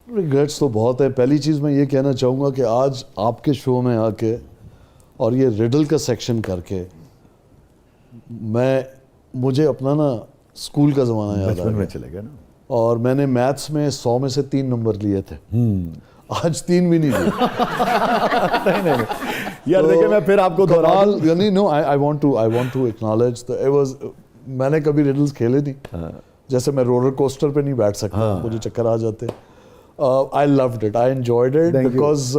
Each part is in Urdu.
ریگریٹس تو بہت ہے. پہلی چیز میں یہ کہنا چاہوں گا کہ آج آپ کے شو میں آ کے اور یہ ریڈل کا سیکشن کر کے مجھے اپنا نا اسکول کا زمانہ یاد آ گیا. چلے گیا نا. اور میں نے میتھس میں 100 میں سے 3 نمبر لیے تھے. آج 3 بھی نہیں لیے. یار دیکھیں میں پھر آپ کو یعنی نو آئی وانٹ ٹو ایکنالج میں نے کبھی ریڈلز کھیلے نہیں. جیسے میں رولر کوسٹر پہ نہیں بیٹھ سکتا, مجھے چکر آ جاتے. I loved it, I enjoyed it because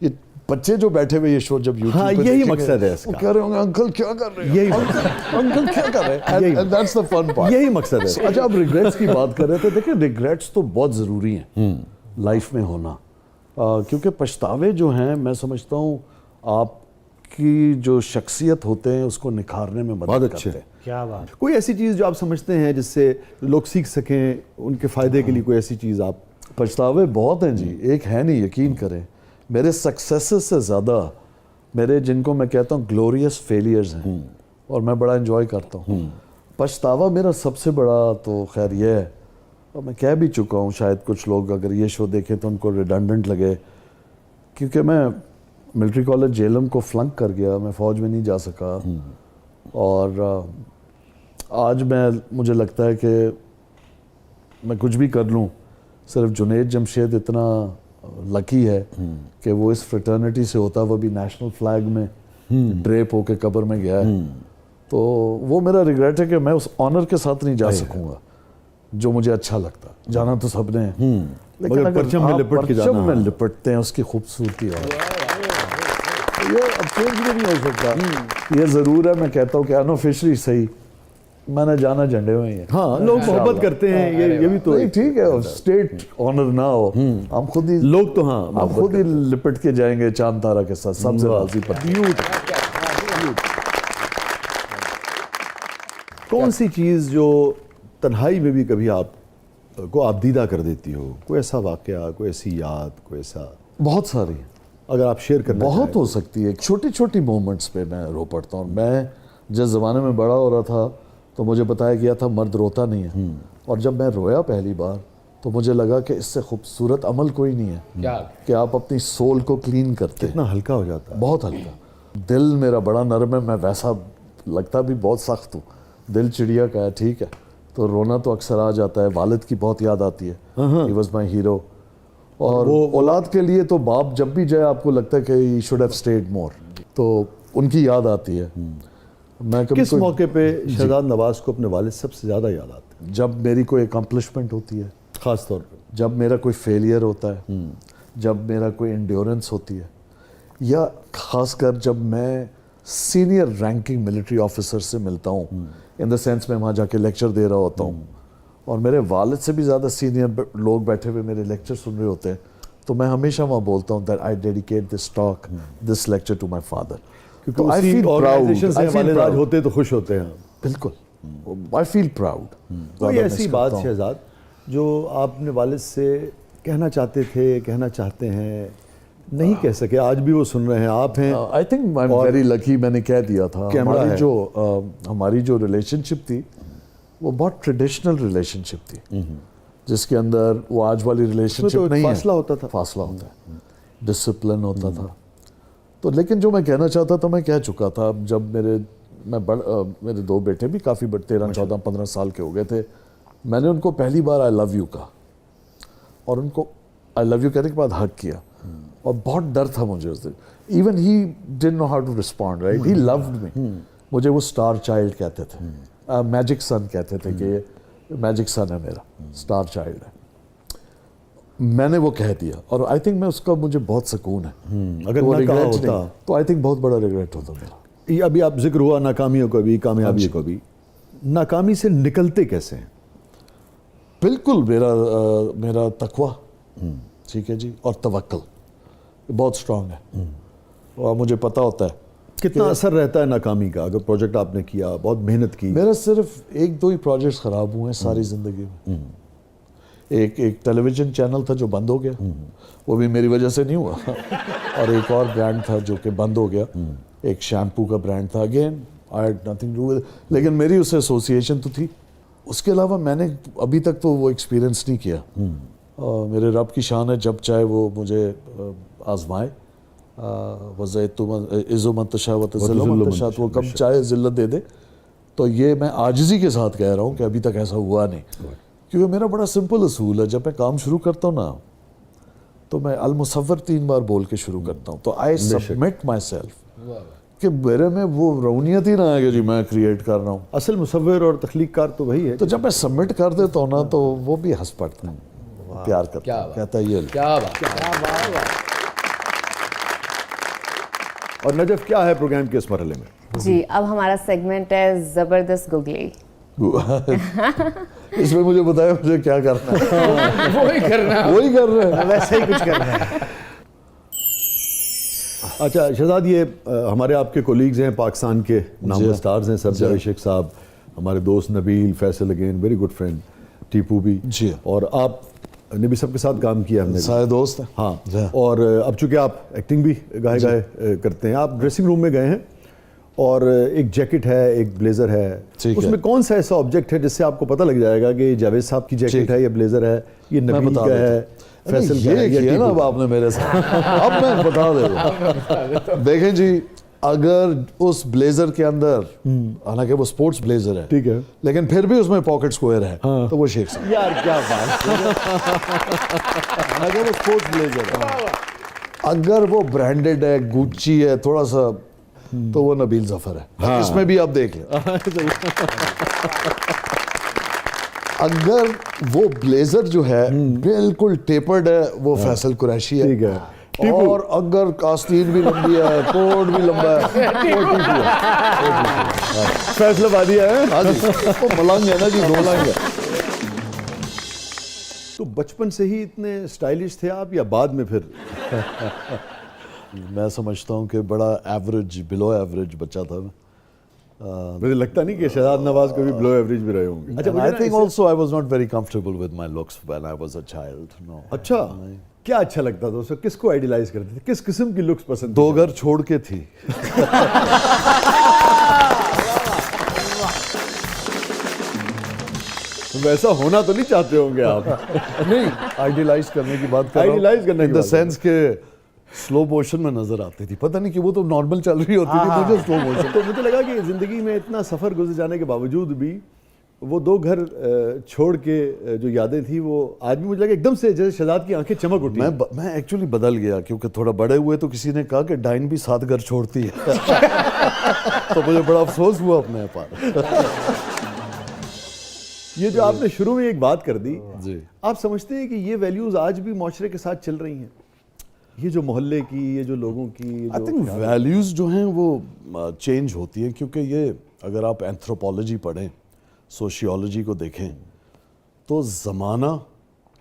یہ بچے جو بیٹھے ہوئے یہ شو جب یوٹیوب پہ یہی مقصد ہے اس کا. وہ کہہ رہے ہوں گے انکل کیا کر رہے ہیں, انکل کیا کر رہے ہیں. And that's the fun part. یہی مقصد ہے. اچھا آپ ریگریٹس کی بات کر رہے تھے. دیکھیں ریگریٹس تو بہت ضروری ہیں لائف میں ہونا, کیونکہ پچھتاوے جو ہیں میں سمجھتا ہوں آپ کی جو شخصیت ہوتے ہیں اس کو نکھارنے میں مدد کرتے ہیں. کیا بات. کوئی ایسی چیز جو آپ سمجھتے ہیں جس سے لوگ سیکھ سکیں, ان کے فائدے کے لیے کوئی ایسی چیز آپ. پچھتاوے بہت ہیں جی, ایک ہے نہیں, یقین کریں. میرے سکسیسز سے زیادہ میرے جن کو میں کہتا ہوں گلوریس فیلیئرز ہیں اور میں بڑا انجوائے کرتا ہوں. پچھتاوا میرا سب سے بڑا تو خیر یہ ہے, اور میں کہہ بھی چکا ہوں, شاید کچھ لوگ اگر یہ شو دیکھیں تو ان کو ریڈنڈنٹ لگے, کیونکہ میں ملٹری کالج جیلم کو فلنک کر گیا, میں فوج میں نہیں جا سکا. اور آج مجھے لگتا ہے کہ میں کچھ بھی کر لوں, صرف جنید جمشید اتنا لکی ہے کہ وہ اس فریٹرنٹی سے ہوتا, وہ بھی نیشنل فلیگ میں ڈریپ ہو کے قبر میں گیا ہے. تو وہ میرا ریگریٹ ہے کہ میں اس آنر کے ساتھ نہیں جا سکوں گا جو مجھے اچھا لگتا. جانا تو سب نے, لیکن اگر پرچم میں لپٹتے ہیں اس کی خوبصورتی ہے, یہ اب چینج بھی نہیں ہو سکتا. یہ ضرور ہے, میں کہتا ہوں کہ انوفیشلی صحیح میں نے جانا جھنڈے میں ہی ہے. ہاں لوگ محبت کرتے ہیں, یہ بھی تو ٹھیک ہے. اسٹیٹ آنر نہ ہو, ہم خود ہی لوگ تو ہاں ہم خود ہی لپٹ کے جائیں گے چاند تارا کے ساتھ, سب سے راضی پر. کون سی چیز جو تنہائی میں بھی کبھی آپ کو آپ دیدہ کر دیتی ہو, کوئی ایسا واقعہ, کوئی ایسی یاد, کوئی ایسا. بہت ساری اگر آپ شیئر کرنا بہت ہو سکتی ہے. چھوٹی چھوٹی مومنٹس پہ میں رو پڑتا ہوں. میں جس زمانے میں بڑا ہو رہا تھا تو مجھے بتایا گیا تھا مرد روتا نہیں ہے, اور جب میں رویا پہلی بار تو مجھے لگا کہ اس سے خوبصورت عمل کوئی نہیں ہے کہ آپ اپنی سول کو کلین کرتے. کتنا ہلکا ہو جاتا ہے. بہت ہلکا. دل میرا بڑا نرم ہے, میں ویسا لگتا بھی بہت سخت ہوں. دل چڑیا کا ہے, ٹھیک ہے, تو رونا تو اکثر آ جاتا ہے. والد کی بہت یاد آتی ہے, ہی واز مائی ہیرو. اور اولاد کے لیے تو باپ جب بھی جائے آپ کو لگتا ہے کہ ہی شوڈ ہیو اسٹیڈ مور, تو ان کی یاد آتی ہے. میں کس موقع پہ شہزاد نواز کو اپنے والد سب سے زیادہ یاد آتے ہیں؟ جب میری کوئی اکمپلشمنٹ ہوتی ہے, خاص طور پہ جب میرا کوئی فیلئر ہوتا ہے, جب میرا کوئی انڈیورنس ہوتی ہے, یا خاص کر جب میں سینئر رینکنگ ملٹری آفیسر سے ملتا ہوں, ان دا سینس میں وہاں جا کے لیکچر دے رہا ہوتا ہوں اور میرے والد سے بھی زیادہ سینئر لوگ بیٹھے ہوئے میرے لیکچر سن رہے ہوتے ہیں, تو میں ہمیشہ وہاں بولتا ہوں that I dedicate this talk, this lecture to my father. کیونکہ اسی آرگنائزیشن سے والد آج ہوتے تو خوش ہوتے ہیں. بالکل, I feel proud. کوئی ایسی بات شہزاد جو آپ نے والد سے کہنا چاہتے تھے, کہنا چاہتے ہیں, نہیں کہہ سکے, آج بھی وہ سن رہے ہیں, آپ ہیں. I think I'm very lucky, میں نے کہہ دیا تھا. ہماری جو ریلیشن شپ تھی وہ بہت ٹریڈیشنل ریلیشن شپ تھی, جس کے اندر وہ آج والی ریلیشن شپ نہیں ہے. فاصلہ ہوتا تھا. فاصلہ ہوتا ہے, ڈسپلن ہوتا تھا. تو لیکن جو میں کہنا چاہتا تھا میں کہہ چکا تھا. جب میرے 2 بیٹے بھی کافی 13, 14, 15 سال کے ہو گئے تھے, میں نے ان کو پہلی بار آئی لو یو کہا, اور ان کو آئی لو یو کہنے کے بعد ہگ کیا, اور بہت ڈر تھا مجھے اس دن. Even he didn't know how to respond, right. He loved me. مجھے وہ اسٹار چائلڈ کہتے تھے, میجک سن کہتے تھے کہ یہ میجک سن ہے میرا, اسٹار چائلڈ ہے. میں نے وہ کہہ دیا, اور آئی تھنک میں اس کا مجھے بہت سکون ہے. اگر نہ کہا ہوتا تو آئی تھنک بہت بڑا ریگریٹ ہوتا میرا. ابھی آپ ذکر ہوا ناکامیوں کو بھی, کامیابیوں کو بھی. ناکامی سے نکلتے کیسے ہیں؟ بالکل میرا تقویٰ, ٹھیک ہے جی, اور توکل بہت اسٹرانگ ہے, اور مجھے پتہ ہوتا ہے کتنا اثر رہتا ہے ناکامی کا. اگر پروجیکٹ آپ نے کیا, بہت محنت کی. میرا صرف 1-2 ہی پروجیکٹس خراب ہوئے ہیں ساری زندگی میں. ایک ٹیلی ویژن چینل تھا جو بند ہو گیا, وہ بھی میری وجہ سے نہیں ہوا. اور ایک اور برانڈ تھا جو کہ بند ہو گیا, ایک شیمپو کا برانڈ تھا. Again I had nothing to do with it, لیکن میری اس سے ایسوسیشن تو تھی. اس کے علاوہ میں نے ابھی تک تو وہ ایکسپیرینس نہیں کیا میرے رب کی شان ہے جب چاہے وہ مجھے آزمائے. وَزَيْتُ عِزُّ مَن تَشَاءُ وَتُذِلُّ مَن تَشَاءُ, تو وہ کب چاہے ذلت دے دے. تو یہ میں عاجزی کے ساتھ کہہ رہا ہوں کہ ابھی تک ایسا ہوا نہیں, کیونکہ میرا بڑا سمپل اصول ہے, جب میں کام شروع کرتا ہوں نا تو میں المصور 3 بار بول کے شروع کرتا ہوں. تو آئی سبمٹ مائی سیلف کہ میرے میں وہ رونیت ہی نہ ہے کہ جی میں کریٹ کر رہا ہوں. اصل مصور اور تخلیق کار تو وہی ہے. تو جب میں سبمٹ کر دیتا ہوں نا تو وہ بھی ہنس پڑتا ہے, پیار کرتا ہے, کہتا ہے یہ کیا بات. اور نجف کیا ہے پروگرام کے اس مرحلے میں؟ جی اب ہمارا سیگمنٹ ہے زبردست گگلی. اس میں مجھے بتایا مجھے کیا کرنا ہے. وہی کرنا ہے, وہی کر رہے ہیں. ویسے ہی کچھ کرنا ہے. اچھا شہزاد, یہ ہمارے آپ کے کولیگز ہیں پاکستان کے نامور سٹارز ہیں, سر جاوید شیخ صاحب, ہمارے دوست Nabeel, Faisal again very good friend, Tipu بھی, جی, اور آپ نے بھی سب کے ساتھ کام کیا ہم نے. سارے دوست ہیں. ہاں, اور اب چونکہ آپ ایکٹنگ بھی گاہے کرتے ہیں, آپ ڈریسنگ روم میں گئے ہیں اور ایک جیکٹ ہے, ایک بلیزر ہے, اس میں کون سا ایسا آبجیکٹ ہے جس سے آپ کو پتہ لگ جائے گا کہ یہ جاوید صاحب کی جیکٹ ہے, یہ بلیزر ہے, یہ نبیل کا ہے, فیصل کا ہے, یہ نا اب آپ نے میرے ساتھ, اب میں بتا دے رہا. دیکھیں جی, اگر اس بلیزر کے اندر, حالانکہ وہ سپورٹس بلیزر ہے, ٹھیک ہے, لیکن پھر بھی اس میں پاکٹ سکوئر ہے, تو وہ شیخ صاحب. یار کیا بات ہے. حالانکہ وہ سپورٹس بلیزر ہے, اگر وہ برانڈڈ ہے, گوچی ہے تھوڑا سا, تو وہ نبیل ظفر ہے. اس میں بھی آپ دیکھ لیں. اگر وہ بلیزر جو ہے بالکل ٹیپرڈ ہے, وہ فیصل قریشی ہے. ٹھیک ہے. اور اگر آستین بھی لمبی ہے, کوٹ بھی لمبا ہے, وہ ٹیپو ہے. فیصلہ بادی ہے. ہاں جی, وہ ملنگ ہے نا جی, دو ملنگ ہے. تو بچپن سے ہی اتنے اسٹائلش تھے آپ یا بعد میں پھر؟ میں سمجھتا ہوں کہ بڑا ایوریج, بلو ایوریج بچہ تھا میں. مجھے لگتا نہیں کہ شہزاد نواز کبھی بلو ایوریج بھی رہے ہوں گے. اچھا, I think also I was not very comfortable with my looks when I was a child. No. اچھا, کیا اچھا لگتا تھا اس وقت, کس کو آئیڈیلائز کرتے تھے, کس قسم کی لکس پسند؟ 2 گھر چھوڑ کے تھی. ویسا ہونا تو نہیں چاہتے ہوں گے آپ؟ نہیں, آئیڈیلائز کرنے کی بات کر رہا ہوں. آئیڈیلائز کرنے کی in the sense کہ سلو موشن میں نظر آتی تھی, پتہ نہیں کہ وہ تو نارمل چل رہی ہوتی تھی, مجھے سلو موشن. تو مجھے لگا کہ زندگی میں اتنا سفر گزر جانے کے باوجود بھی وہ 2 گھر چھوڑ کے جو یادیں تھیں, وہ آج بھی مجھے لگا ایک دم سے جیسے شہزاد کی آنکھیں چمک اٹھی. میں ایکچولی بدل گیا, کیونکہ تھوڑا بڑے ہوئے تو کسی نے کہا کہ ڈائن بھی 7 گھر چھوڑتی ہے. تو مجھے بڑا افسوس ہوا اپنے پر. یہ جو آپ نے شروع میں ایک بات کر دی, جی, آپ سمجھتے ہیں کہ یہ ویلیوز آج بھی معاشرے کے ساتھ چل رہی ہیں, یہ جو محلے کی, یہ جو لوگوں کی, آئی تھنک ویلیوز جو ہیں وہ چینج ہوتی ہیں, کیونکہ یہ اگر آپ اینتھروپولوجی پڑھیں, سوشیولوجی کو دیکھیں, تو زمانہ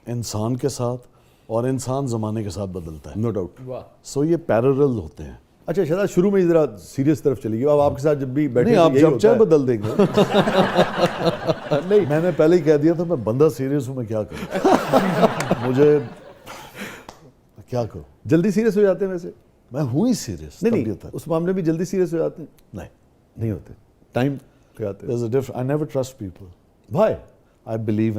انسان کے ساتھ اور انسان زمانے کے ساتھ بدلتا ہے. No doubt. سو یہ پیرلل ہوتے ہیں. اچھا شہزاد, شروع میں ذرا سیریس طرف چلی گئی. اب آپ کے ساتھ جب بھی بیٹھے نہیں, آپ جب چاہے بدل دیں گے. نہیں, میں نے پہلے ہی کہہ دیا تھا میں بندہ سیریس ہوں, میں کیا کروں, مجھے کیا کروں. جلدی سیریس ہو جاتے ہیں ویسے؟ میں ہوں ہی سیریس. نہیں, اس معاملے میں جلدی سیریس ہو جاتے ہیں؟ نہیں ہوتے, ٹائم لگاتے ہیں. There's a difference. I never trust people. Why? I believe in